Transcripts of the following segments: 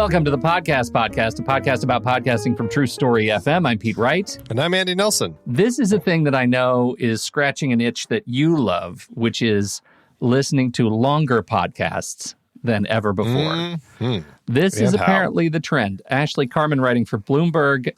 Welcome to the Podcast, a podcast about podcasting from True Story FM. I'm Pete Wright. And I'm Andy Nelson. This is a thing that I know is scratching an itch that you love, which is listening to longer podcasts than ever before. Mm-hmm. This is apparently the trend. Ashley Carman, writing for Bloomberg,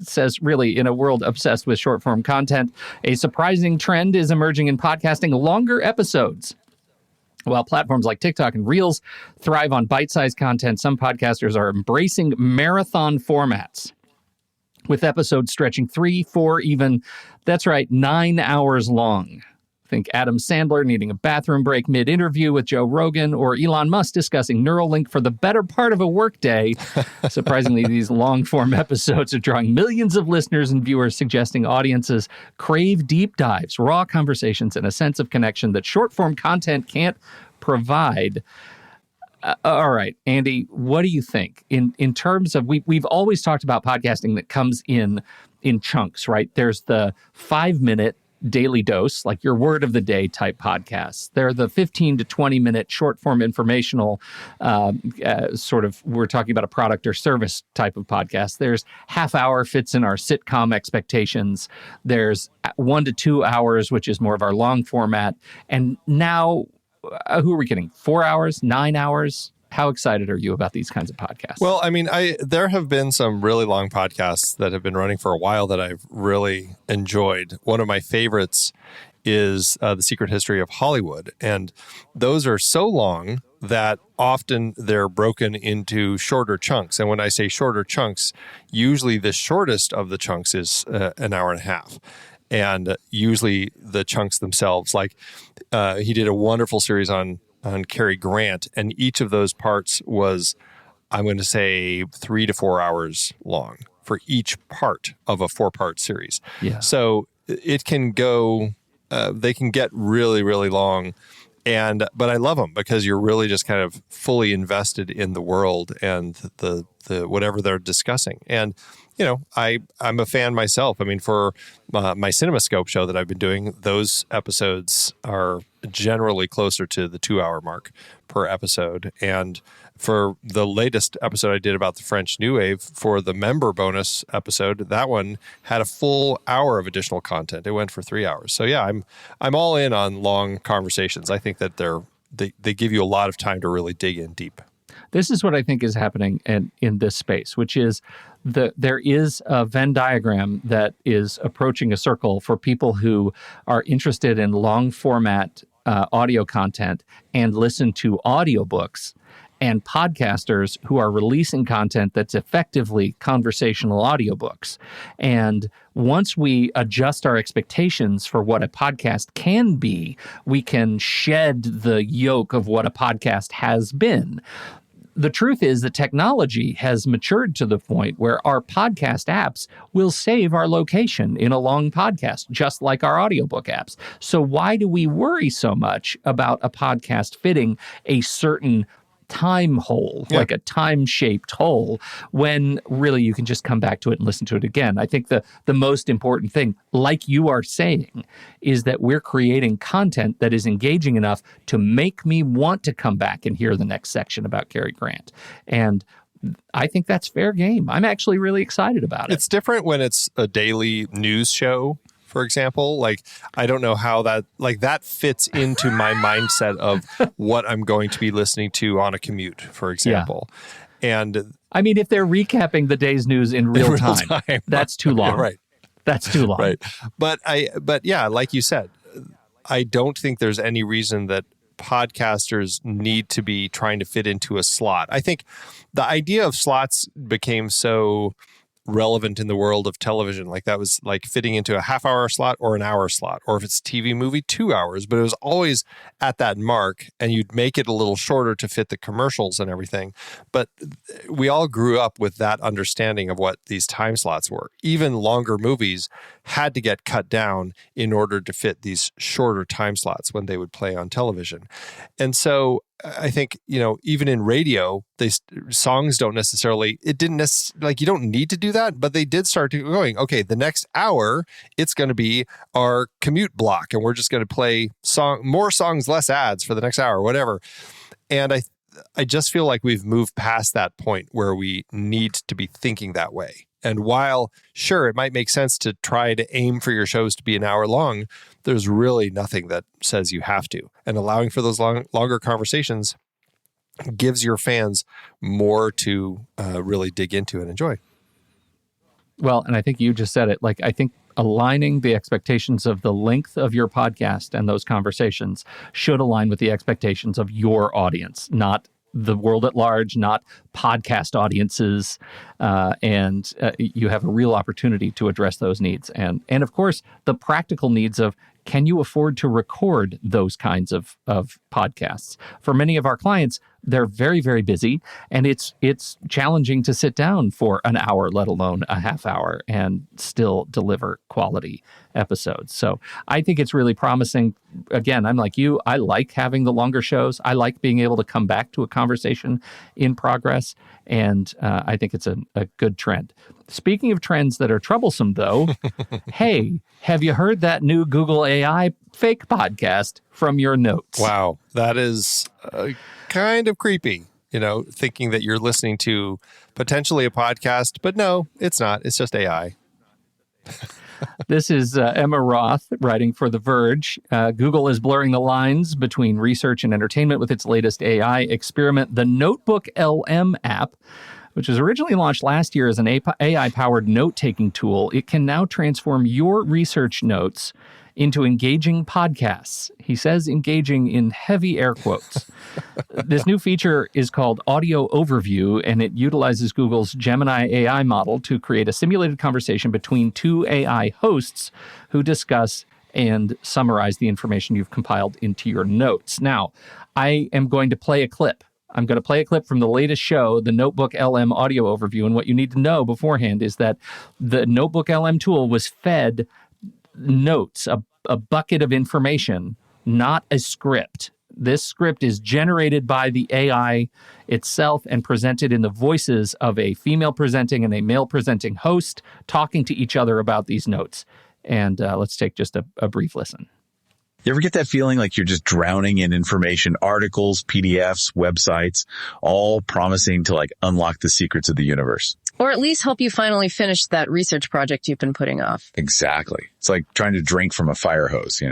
says, really, in a world obsessed with short-form content, a surprising trend is emerging in podcasting: longer episodes. While platforms like TikTok and Reels thrive on bite-sized content, some podcasters are embracing marathon formats, with episodes stretching 3, 4, even, that's right, 9 hours long. Think Adam Sandler needing a bathroom break mid-interview with Joe Rogan, or Elon Musk discussing Neuralink for the better part of a workday. Surprisingly, these long-form episodes are drawing millions of listeners and viewers, suggesting audiences crave deep dives, raw conversations, and a sense of connection that short-form content can't provide. All right, Andy, what do you think? In terms of, we've always talked about podcasting that comes in chunks, right? There's the 5-minute daily dose, like your word of the day type podcasts. They're the 15 to 20 minute short form informational sort of, we're talking about a product or service type of podcast. There's half hour, fits in our sitcom expectations. There's 1 to 2 hours, which is more of our long format. And now, who are we kidding? 4 hours, 9 hours? How excited are you about these kinds of podcasts? Well, I mean, there have been some really long podcasts that have been running for a while that I've really enjoyed. One of my favorites is The Secret History of Hollywood. And those are so long that often they're broken into shorter chunks. And when I say shorter chunks, usually the shortest of the chunks is an hour and a half. And usually the chunks themselves, like he did a wonderful series on Cary Grant, and each of those parts was, I'm going to say, 3 to 4 hours long for each part of a 4-part series. Yeah. So it can go, they can get really, really long, but I love them because you're really just kind of fully invested in the world and the whatever they're discussing. And you know, I'm a fan myself. I mean, for my CinemaScope show that I've been doing, those episodes are generally closer to the 2-hour mark per episode. And for the latest episode I did about the French New Wave, for the member bonus episode, that one had a full hour of additional content. It went for 3 hours. So yeah, I'm all in on long conversations. I think that they give you a lot of time to really dig in deep. This is what I think is happening in this space, which is there is a Venn diagram that is approaching a circle for people who are interested in long format audio content and listen to audiobooks, and podcasters who are releasing content that's effectively conversational audiobooks. And once we adjust our expectations for what a podcast can be, we can shed the yoke of what a podcast has been. The truth is that technology has matured to the point where our podcast apps will save our location in a long podcast, just like our audiobook apps. So why do we worry so much about a podcast fitting a certain time hole, like a time-shaped hole, when really you can just come back to it and listen to it again? I think the most important thing, like you are saying, is that we're creating content that is engaging enough to make me want to come back and hear the next section about Cary Grant. And I think that's fair game. I'm actually really excited about it. It's different when it's a daily news show, for example. Like, I don't know how that fits into my mindset of what I'm going to be listening to on a commute, for example. Yeah. And I mean, if they're recapping the day's news in real time, that's too long. Right. That's too long. Right. But yeah, like you said, I don't think there's any reason that podcasters need to be trying to fit into a slot. I think the idea of slots became so relevant in the world of television. Like, that was like fitting into a half-hour slot or an hour slot, or if it's TV movie, 2 hours, but it was always at that mark, and you'd make it a little shorter to fit the commercials and everything. But we all grew up with that understanding of what these time slots were. Even longer movies had to get cut down in order to fit these shorter time slots when they would play on television. And so I think, even in radio, songs don't necessarily, you don't need to do that, but they did start going, okay, the next hour, it's going to be our commute block, and we're just going to play more songs, less ads for the next hour, whatever. And I just feel like we've moved past that point where we need to be thinking that way. And while, sure, it might make sense to try to aim for your shows to be an hour long, there's really nothing that says you have to. And allowing for those longer conversations gives your fans more to really dig into and enjoy. Well, and I think you just said it. Like, I think aligning the expectations of the length of your podcast and those conversations should align with the expectations of your audience, not the world at large, not podcast audiences. And you have a real opportunity to address those needs. And of course, the practical needs of, can you afford to record those kinds of podcasts? For many of our clients, they're very, very busy, and it's challenging to sit down for an hour, let alone a half hour, and still deliver quality episodes. So I think it's really promising. Again, I'm like you. I like having the longer shows. I like being able to come back to a conversation in progress, and I think it's a good trend. Speaking of trends that are troublesome, though, hey, have you heard that new Google AI fake podcast from your notes? Wow, that is kind of creepy, thinking that you're listening to potentially a podcast, but no, it's not. It's just AI. This is Emma Roth writing for The Verge. Google is blurring the lines between research and entertainment with its latest AI experiment, the NotebookLM app, which was originally launched last year as an AI-powered note-taking tool. It can now transform your research notes into engaging podcasts. He says engaging in heavy air quotes. This new feature is called Audio Overview, and it utilizes Google's Gemini AI model to create a simulated conversation between two AI hosts who discuss and summarize the information you've compiled into your notes. Now, I am going to play a clip. I'm going to play a clip from the latest show, the NotebookLM audio overview. And what you need to know beforehand is that the NotebookLM tool was fed notes, a bucket of information, not a script. This script is generated by the AI itself and presented in the voices of a female presenting and a male presenting host talking to each other about these notes. And let's take just a brief listen. You ever get that feeling like you're just drowning in information, articles, PDFs, websites, all promising to unlock the secrets of the universe? Or at least help you finally finish that research project you've been putting off. Exactly. It's like trying to drink from a fire hose, I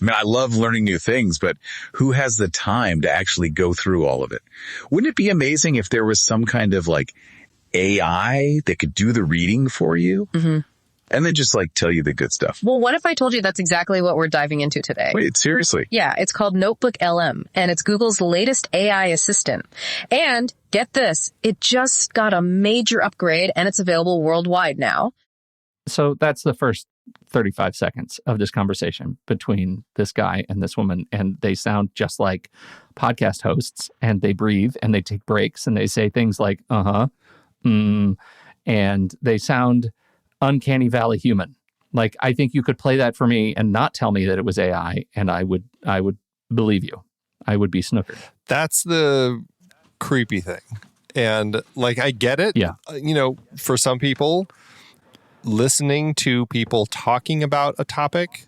mean, I love learning new things, but who has the time to actually go through all of it? Wouldn't it be amazing if there was some kind of AI that could do the reading for you? Mm-hmm. And then just tell you the good stuff. Well, what if I told you that's exactly what we're diving into today? Wait, seriously? Yeah, it's called NotebookLM, and it's Google's latest AI assistant. And get this, it just got a major upgrade, and it's available worldwide now. So that's the first 35 seconds of this conversation between this guy and this woman, and they sound just like podcast hosts, and they breathe, and they take breaks, and they say things like, and they sound uncanny valley human. I think you could play that for me and not tell me that it was AI, and I would believe you. I would be snookered. That's the creepy thing. And I get it. Yeah. For some people, listening to people talking about a topic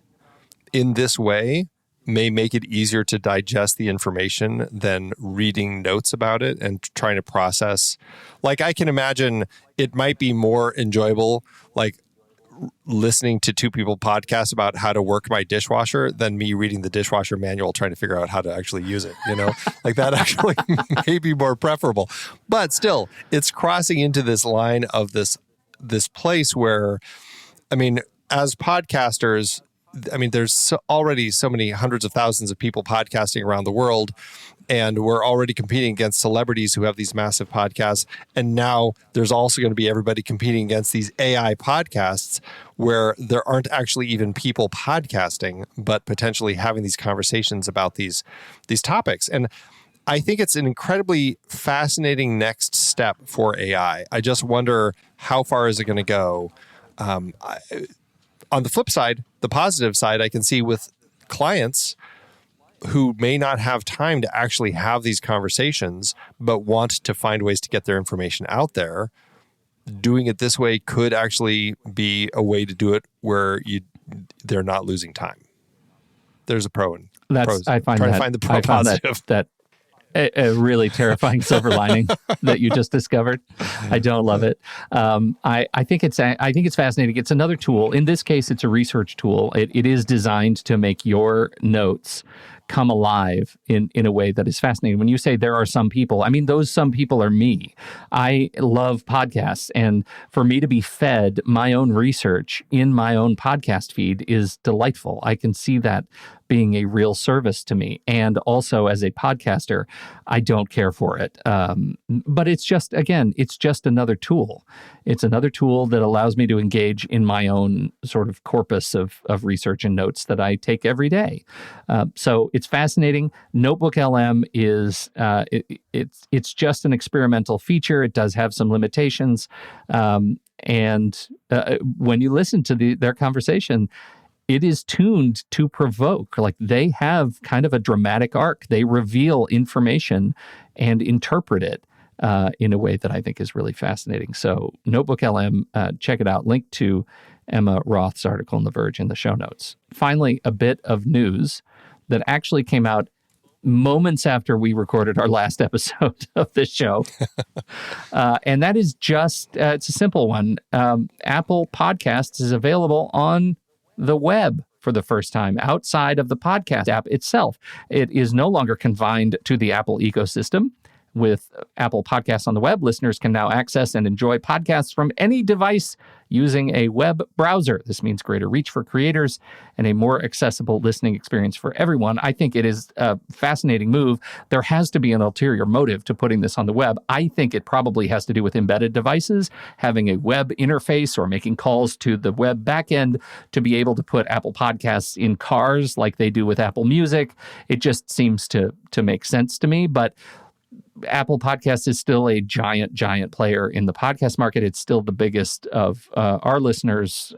in this way may make it easier to digest the information than reading notes about it and trying to process. I can imagine it might be more enjoyable, listening to two people podcast about how to work my dishwasher than me reading the dishwasher manual trying to figure out how to actually use it. That actually may be more preferable. But still, it's crossing into this line of this place where, as podcasters, there's already so many hundreds of thousands of people podcasting around the world, and we're already competing against celebrities who have these massive podcasts. And now there's also going to be everybody competing against these AI podcasts where there aren't actually even people podcasting, but potentially having these conversations about these topics. And I think it's an incredibly fascinating next step for AI. I just wonder, how far is it going to go? On the flip side, the positive side, I can see with clients who may not have time to actually have these conversations, but want to find ways to get their information out there. Doing it this way could actually be a way to do it where they're not losing time. There's a pro and pros. I find to find the pro positive. That a really terrifying silver lining that you just discovered. I don't love it. I think it's fascinating. It's another tool. In this case, it's a research tool. It is designed to make your notes come alive in a way that is fascinating. When you say there are some people, I mean, those some people are me. I love podcasts. And for me to be fed my own research in my own podcast feed is delightful. I can see that being a real service to me. And also as a podcaster, I don't care for it. But it's just another tool. It's another tool that allows me to engage in my own sort of corpus of research and notes that I take every day. So it's fascinating. NotebookLM is, it's just an experimental feature. It does have some limitations. And when you listen to their conversation, it is tuned to provoke. Like, they have kind of a dramatic arc. They reveal information and interpret it in a way that I think is really fascinating. So NotebookLM, check it out. Link to Emma Roth's article in The Verge in the show notes. Finally, a bit of news that actually came out moments after we recorded our last episode of this show. And that is just, it's a simple one. Apple Podcasts is available on the web for the first time outside of the podcast app itself. It is no longer confined to the Apple ecosystem. With Apple Podcasts on the web, listeners can now access and enjoy podcasts from any device using a web browser. This means greater reach for creators and a more accessible listening experience for everyone. I think it is a fascinating move. There has to be an ulterior motive to putting this on the web. I think it probably has to do with embedded devices, having a web interface or making calls to the web backend to be able to put Apple Podcasts in cars like they do with Apple Music. It just seems to make sense to me, but Apple Podcasts is still a giant player in the podcast market. It's still the biggest of our listeners'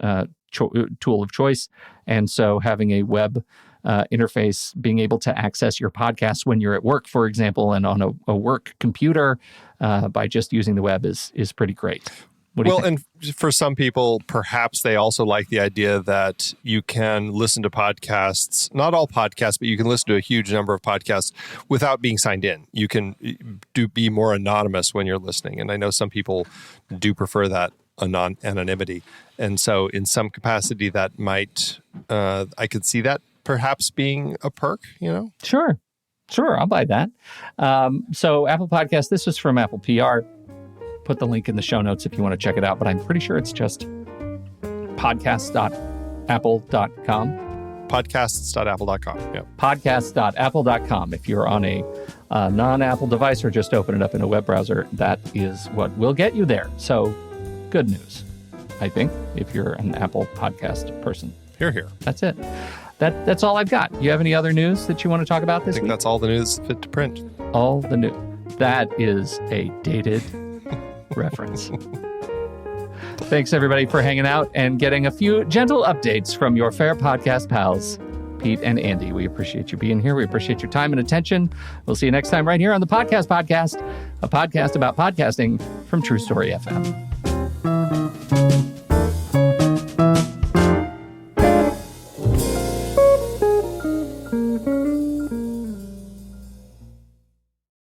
tool of choice. And so having a web interface, being able to access your podcasts when you're at work, for example, and on a work computer by just using the web is pretty great. What do you think? And for some people, perhaps they also like the idea that you can listen to podcasts, not all podcasts, but you can listen to a huge number of podcasts without being signed in. You can be more anonymous when you're listening. And I know some people do prefer that anonymity. And so in some capacity, that might, I could see that perhaps being a perk, you know? Sure, I'll buy that. So Apple Podcasts, this was from Apple PR. Put the link in the show notes if you want to check it out, but I'm pretty sure it's just podcasts.apple.com. Podcasts.apple.com. Yeah. Podcasts.apple.com. If you're on a non-Apple device or just open it up in a web browser, that is what will get you there. So good news, I think, if you're an Apple podcast person. Hear. That's it. That's all I've got. You have any other news that you want to talk about this week? I think that's all the news fit to print. All the news. That is a dated reference. Thanks, everybody, for hanging out and getting a few gentle updates from your fair podcast pals, Pete and Andy. We appreciate you being here. We appreciate your time and attention. We'll see you next time right here on the Podcast, a podcast about podcasting from True Story FM.